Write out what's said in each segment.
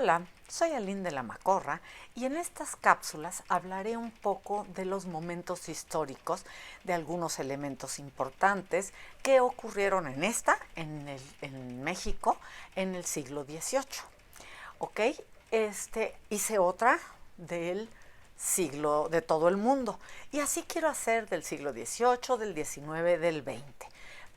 Hola, soy Aline de la Macorra y en estas cápsulas hablaré un poco de los momentos históricos, de algunos elementos importantes que ocurrieron en México, en el siglo XVIII. ¿Ok? Hice otra del siglo, de todo el mundo. Y así quiero hacer del siglo XVIII, del XIX, del XX.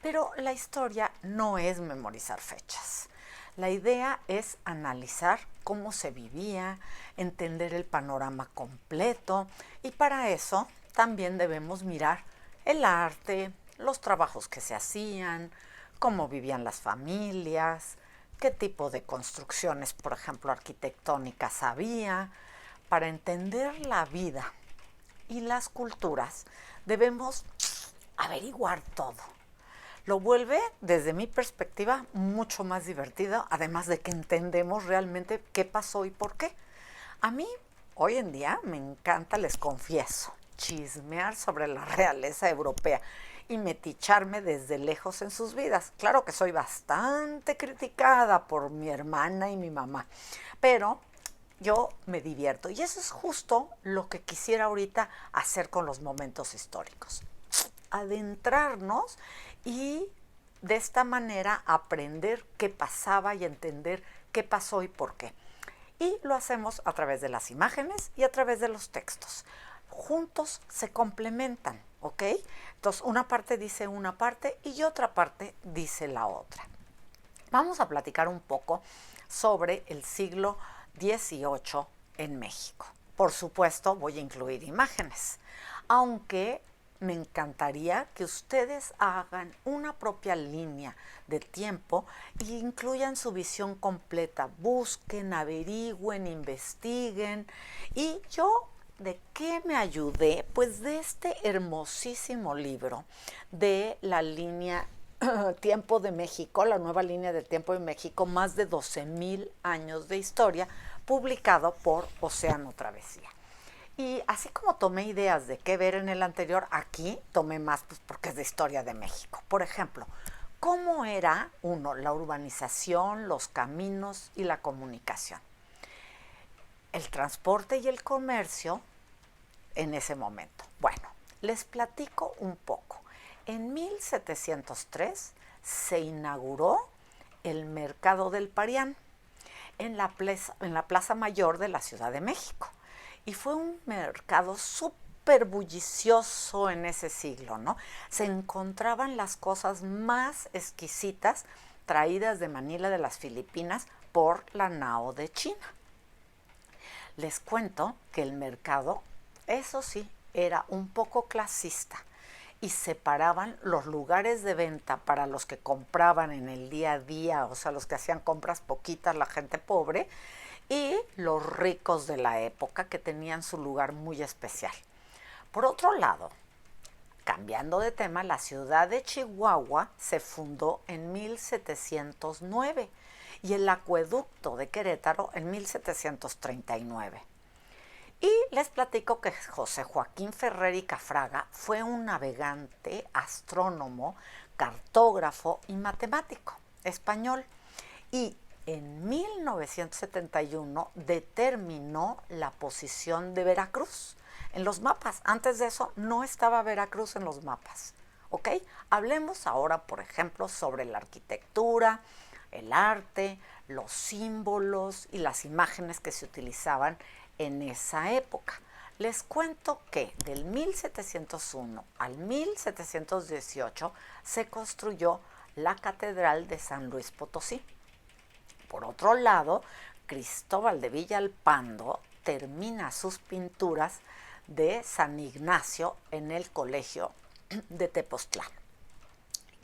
Pero la historia no es memorizar fechas. La idea es analizar cómo se vivía, entender el panorama completo y para eso también debemos mirar el arte, los trabajos que se hacían, cómo vivían las familias, qué tipo de construcciones, por ejemplo, arquitectónicas había. Para entender la vida y las culturas debemos averiguar todo. Lo vuelve, desde mi perspectiva, mucho más divertido, además de que entendemos realmente qué pasó y por qué. A mí, hoy en día, me encanta, les confieso, chismear sobre la realeza europea y meticharme desde lejos en sus vidas. Claro que soy bastante criticada por mi hermana y mi mamá, pero yo me divierto y eso es justo lo que quisiera ahorita hacer con los momentos históricos. Adentrarnos y de esta manera aprender qué pasaba y entender qué pasó y por qué. Y lo hacemos a través de las imágenes y a través de los textos. Juntos se complementan, ¿ok? Entonces una parte dice una parte y otra parte dice la otra. Vamos a platicar un poco sobre el siglo XVIII en México. Por supuesto, voy a incluir imágenes, aunque me encantaría que ustedes hagan una propia línea de tiempo e incluyan su visión completa. Busquen, averigüen, investiguen. Y yo, ¿de qué me ayudé? Pues de este hermosísimo libro de la línea Tiempo de México, la nueva línea del Tiempo de México, más de 12,000 años de historia, publicado por Océano Travesía. Y así como tomé ideas de qué ver en el anterior, aquí tomé más pues, porque es de historia de México. Por ejemplo, ¿cómo era, uno, la urbanización, los caminos y la comunicación? El transporte y el comercio en ese momento. Bueno, les platico un poco. En 1703 se inauguró el Mercado del Parián en la Plaza Mayor de la Ciudad de México. Y fue un mercado súper bullicioso en ese siglo, ¿no? Se encontraban las cosas más exquisitas traídas de Manila, de las Filipinas, por la nao de China. Les cuento que el mercado, eso sí, era un poco clasista y separaban los lugares de venta para los que compraban en el día a día, o sea, los que hacían compras poquitas, la gente pobre, y los ricos de la época que tenían su lugar muy especial. Por otro lado, cambiando de tema, la ciudad de Chihuahua se fundó en 1709 y el acueducto de Querétaro en 1739. Y les platico que José Joaquín Ferrer y Cafraga fue un navegante, astrónomo, cartógrafo y matemático español. Y en 1971 determinó la posición de Veracruz en los mapas. Antes de eso no estaba Veracruz en los mapas. ¿Ok? Hablemos ahora, por ejemplo, sobre la arquitectura, el arte, los símbolos y las imágenes que se utilizaban en esa época. Les cuento que del 1701 al 1718 se construyó la Catedral de San Luis Potosí. Por otro lado, Cristóbal de Villalpando termina sus pinturas de San Ignacio en el Colegio de Tepoztlán.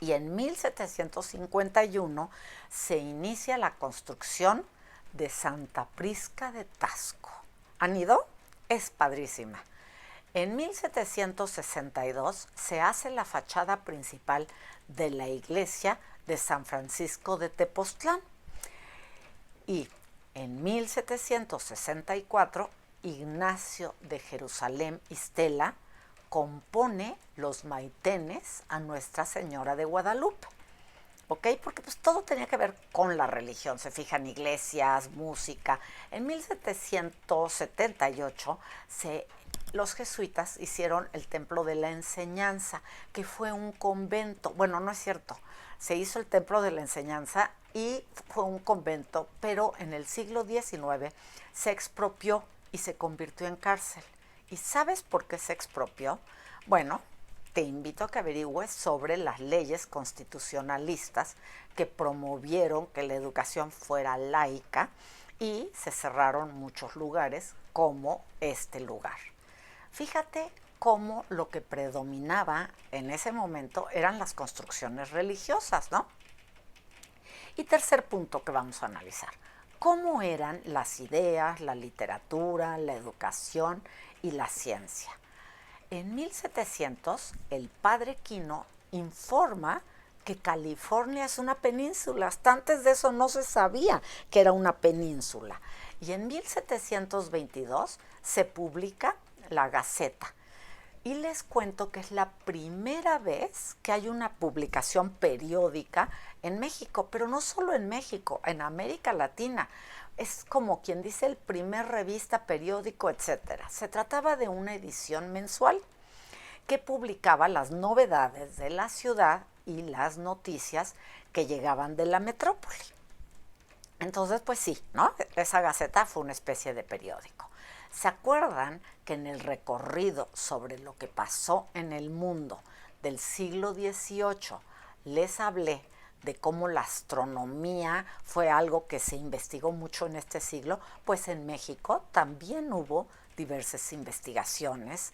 Y en 1751 se inicia la construcción de Santa Prisca de Tasco. ¿Han ido? Es padrísima. En 1762 se hace la fachada principal de la iglesia de San Francisco de Tepoztlán. Y en 1764 Ignacio de Jerusalén Istela compone los maitenes a Nuestra Señora de Guadalupe. ¿ok? Porque pues todo tenía que ver con la religión, se fijan, iglesias, música. En 1778 los jesuitas hicieron el Templo de la Enseñanza, que fue un convento. Bueno, no es cierto, se hizo el Templo de la Enseñanza y fue un convento, pero en el siglo XIX se expropió y se convirtió en cárcel. ¿Y sabes por qué se expropió? Bueno, te invito a que averigües sobre las leyes constitucionalistas que promovieron que la educación fuera laica y se cerraron muchos lugares como este lugar. Fíjate cómo lo que predominaba en ese momento eran las construcciones religiosas, ¿no? Y tercer punto que vamos a analizar, cómo eran las ideas, la literatura, la educación y la ciencia. En 1700, el padre Quino informa que California es una península. Hasta antes de eso no se sabía que era una península. Y en 1722 se publica la Gaceta. Y les cuento que es la primera vez que hay una publicación periódica en México, pero no solo en México, en América Latina. Es como quien dice el primer revista, periódico, etcétera. Se trataba de una edición mensual que publicaba las novedades de la ciudad y las noticias que llegaban de la metrópoli. Entonces, pues sí, ¿no? Esa Gaceta fue una especie de periódico. ¿Se acuerdan que en el recorrido sobre lo que pasó en el mundo del siglo XVIII les hablé de cómo la astronomía fue algo que se investigó mucho en este siglo? Pues en México también hubo diversas investigaciones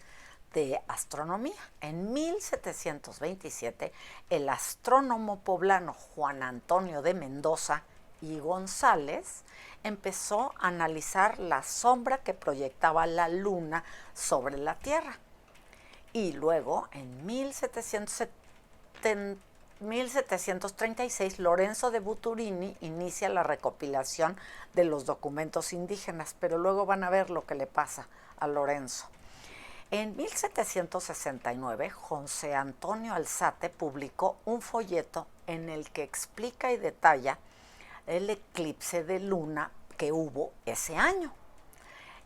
de astronomía. En 1727, el astrónomo poblano Juan Antonio de Mendoza y González empezó a analizar la sombra que proyectaba la luna sobre la Tierra. Y luego, en 1736, Lorenzo de Buturini inicia la recopilación de los documentos indígenas, pero luego van a ver lo que le pasa a Lorenzo. En 1769, José Antonio Alzate publicó un folleto en el que explica y detalla el eclipse de luna que hubo ese año.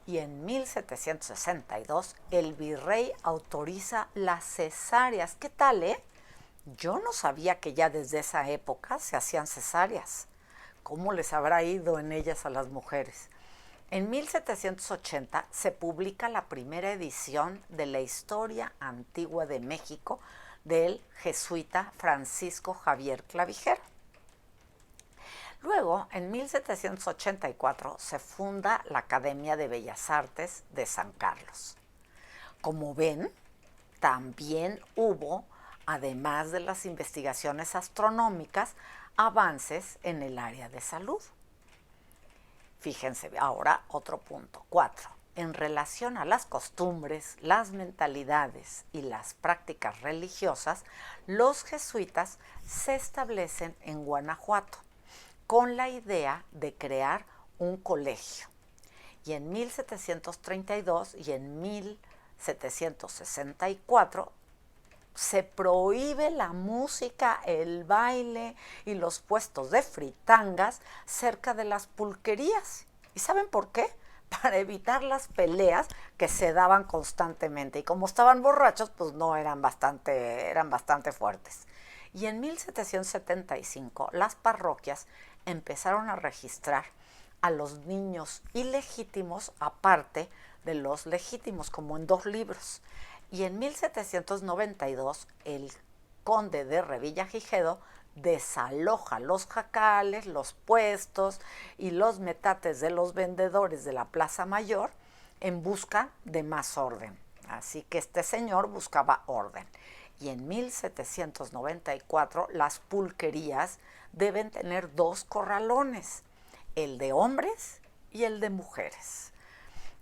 Y en 1762 el virrey autoriza las cesáreas. ¿Qué tal, eh? Yo no sabía que ya desde esa época se hacían cesáreas. ¿Cómo les habrá ido en ellas a las mujeres? En 1780 se publica la primera edición de la Historia Antigua de México del jesuita Francisco Javier Clavijero. Luego, en 1784, se funda la Academia de Bellas Artes de San Carlos. Como ven, también hubo, además de las investigaciones astronómicas, avances en el área de salud. Fíjense, ahora otro punto, 4. En relación a las costumbres, las mentalidades y las prácticas religiosas, los jesuitas se establecen en Guanajuato con la idea de crear un colegio. Y en 1732 y en 1764 se prohíbe la música, el baile y los puestos de fritangas cerca de las pulquerías. ¿Y saben por qué? Para evitar las peleas que se daban constantemente. Y como estaban borrachos, pues no eran bastante fuertes. Y en 1775 las parroquias empezaron a registrar a los niños ilegítimos aparte de los legítimos, como en 2 libros. Y en 1792 el conde de Revillagigedo desaloja los jacales, los puestos y los metates de los vendedores de la Plaza Mayor en busca de más orden. Así que este señor buscaba orden. Y en 1794 las pulquerías deben tener 2 corralones, el de hombres y el de mujeres.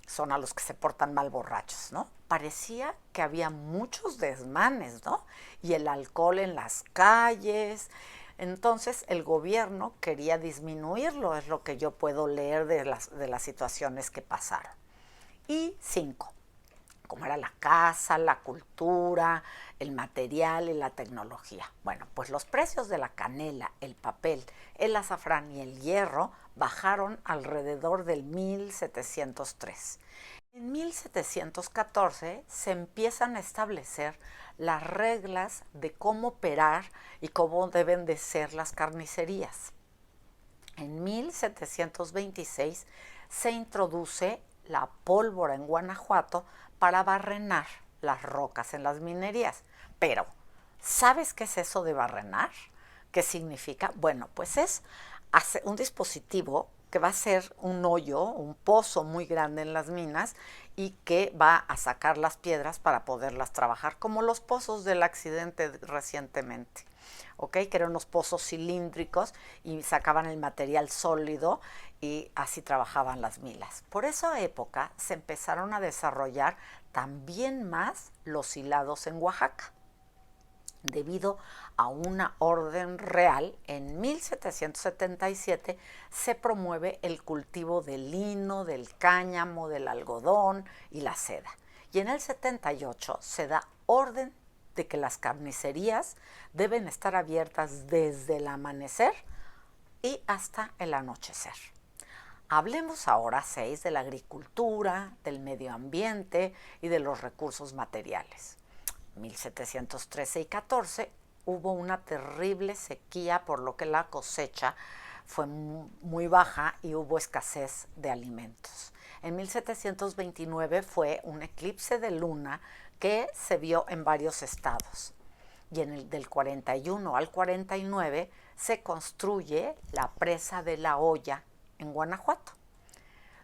Son a los que se portan mal borrachos, ¿no? Parecía que había muchos desmanes, ¿no? Y el alcohol en las calles. Entonces el gobierno quería disminuirlo, es lo que yo puedo leer de las situaciones que pasaron. Y 5. como era la casa, la cultura, el material y la tecnología. Bueno, pues los precios de la canela, el papel, el azafrán y el hierro bajaron alrededor del 1703. En 1714 se empiezan a establecer las reglas de cómo operar y cómo deben de ser las carnicerías. En 1726 se introduce la pólvora en Guanajuato para barrenar las rocas en las minerías. Pero, ¿sabes qué es eso de barrenar? ¿Qué significa? Bueno, pues es un dispositivo que va a ser un hoyo, un pozo muy grande en las minas y que va a sacar las piedras para poderlas trabajar, como los pozos del accidente recientemente. ¿Okay? Que eran unos pozos cilíndricos y sacaban el material sólido y así trabajaban las minas. Por esa época se empezaron a desarrollar también más los hilados en Oaxaca. Debido a una orden real, en 1777 se promueve el cultivo del lino, del cáñamo, del algodón y la seda. Y en el 78 se da orden de que las carnicerías deben estar abiertas desde el amanecer y hasta el anochecer. Hablemos ahora, 6, de la agricultura, del medio ambiente y de los recursos materiales. 1713 y 14 hubo una terrible sequía, por lo que la cosecha fue muy baja y hubo escasez de alimentos. En 1729 fue un eclipse de luna que se vio en varios estados. Y en el del 41 al 49 se construye la presa de La Hoya en Guanajuato.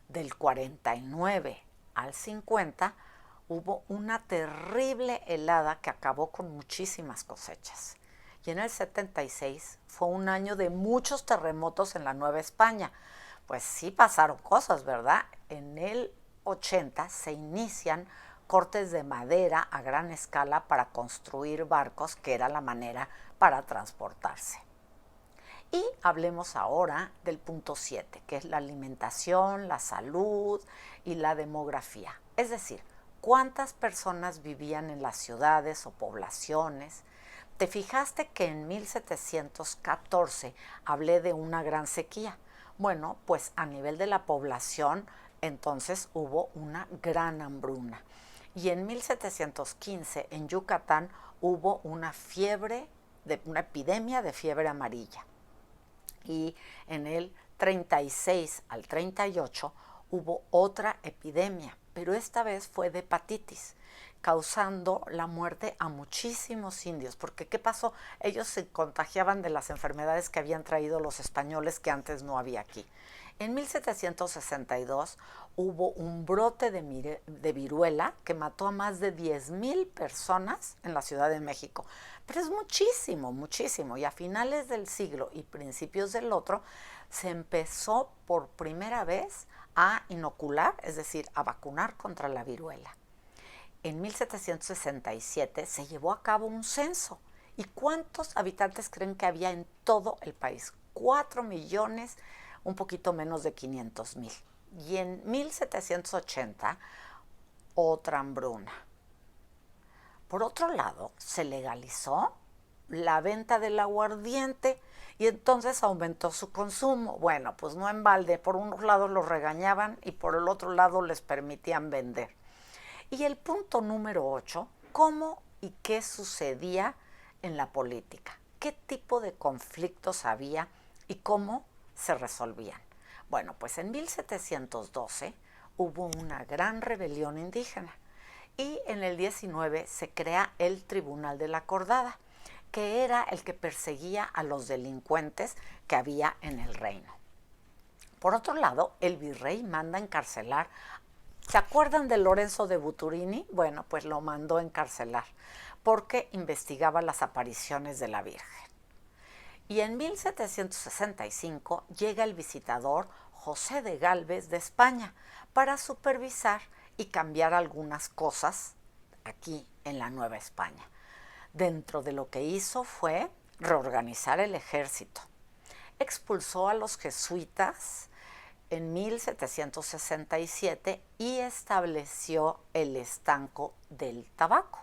Del 49 al 50 hubo una terrible helada que acabó con muchísimas cosechas. Y en el 76 fue un año de muchos terremotos en la Nueva España. Pues sí pasaron cosas, ¿verdad? En el 80 se inician cortes de madera a gran escala para construir barcos, que era la manera para transportarse. Y hablemos ahora del punto 7, que es la alimentación, la salud y la demografía. Es decir, ¿cuántas personas vivían en las ciudades o poblaciones? ¿Te fijaste que en 1714 hablé de una gran sequía? Bueno, pues a nivel de la población entonces hubo una gran hambruna. Y en 1715 en Yucatán hubo una epidemia de fiebre amarilla. Y en el 36 al 38 hubo otra epidemia, pero esta vez fue de hepatitis, causando la muerte a muchísimos indios. Porque ¿qué pasó? Ellos se contagiaban de las enfermedades que habían traído los españoles, que antes no había aquí. En 1762 hubo un brote de viruela que mató a más de 10,000 personas en la Ciudad de México. Pero es muchísimo, muchísimo. Y a finales del siglo y principios del otro se empezó por primera vez a inocular, es decir, a vacunar contra la viruela. En 1767 se llevó a cabo un censo. ¿Y cuántos habitantes creen que había en todo el país? 4 millones, un poquito menos de 500,000. Y en 1780, otra hambruna. Por otro lado, se legalizó la venta del aguardiente y entonces aumentó su consumo. Bueno, pues no en balde, por unos lados los regañaban y por el otro lado les permitían vender. Y el punto número 8, ¿cómo y qué sucedía en la política? ¿Qué tipo de conflictos había y cómo se resolvían? Bueno, pues en 1712 hubo una gran rebelión indígena y en el 19 se crea el Tribunal de la Acordada, que era el que perseguía a los delincuentes que había en el reino. Por otro lado, el virrey manda encarcelar. ¿Se acuerdan de Lorenzo de Buturini? Bueno, pues lo mandó encarcelar porque investigaba las apariciones de la Virgen. Y en 1765 llega el visitador José de Gálvez de España para supervisar y cambiar algunas cosas aquí en la Nueva España. Dentro de lo que hizo fue reorganizar el ejército. Expulsó a los jesuitas en 1767 y estableció el estanco del tabaco.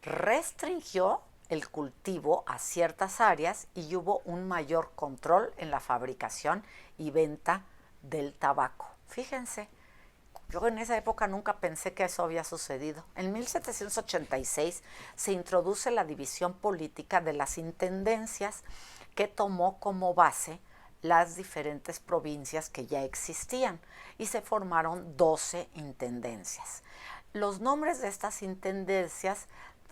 Restringió el cultivo a ciertas áreas y hubo un mayor control en la fabricación y venta del tabaco. Fíjense, yo en esa época nunca pensé que eso había sucedido. En 1786 se introduce la división política de las intendencias que tomó como base las diferentes provincias que ya existían y se formaron 12 intendencias. Los nombres de estas intendencias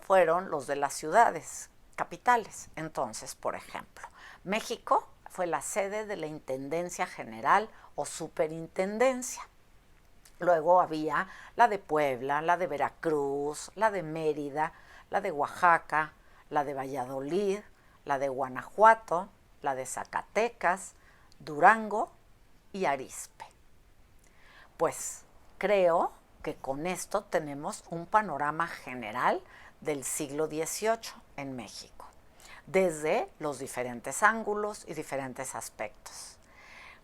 fueron los de las ciudades capitales. Entonces, por ejemplo, México fue la sede de la Intendencia General o Superintendencia. Luego había la de Puebla, la de Veracruz, la de Mérida, la de Oaxaca, la de Valladolid, la de Guanajuato, la de Zacatecas, Durango y Arizpe. Pues creo que con esto tenemos un panorama general del siglo XVIII en México, desde los diferentes ángulos y diferentes aspectos.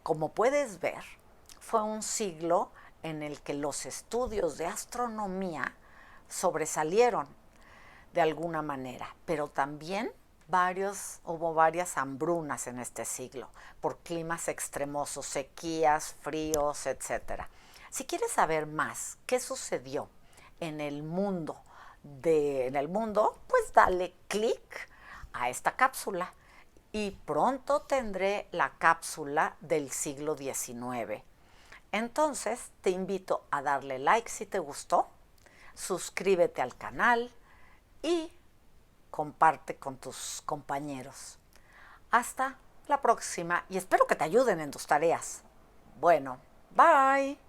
Como puedes ver, fue un siglo en el que los estudios de astronomía sobresalieron de alguna manera, pero también hubo varias hambrunas en este siglo por climas extremosos, sequías, fríos, etc. Si quieres saber más qué sucedió en el mundo, pues dale clic a esta cápsula y pronto tendré la cápsula del siglo XIX. Entonces te invito a darle like si te gustó, suscríbete al canal y comparte con tus compañeros. Hasta la próxima y espero que te ayuden en tus tareas. Bueno, bye.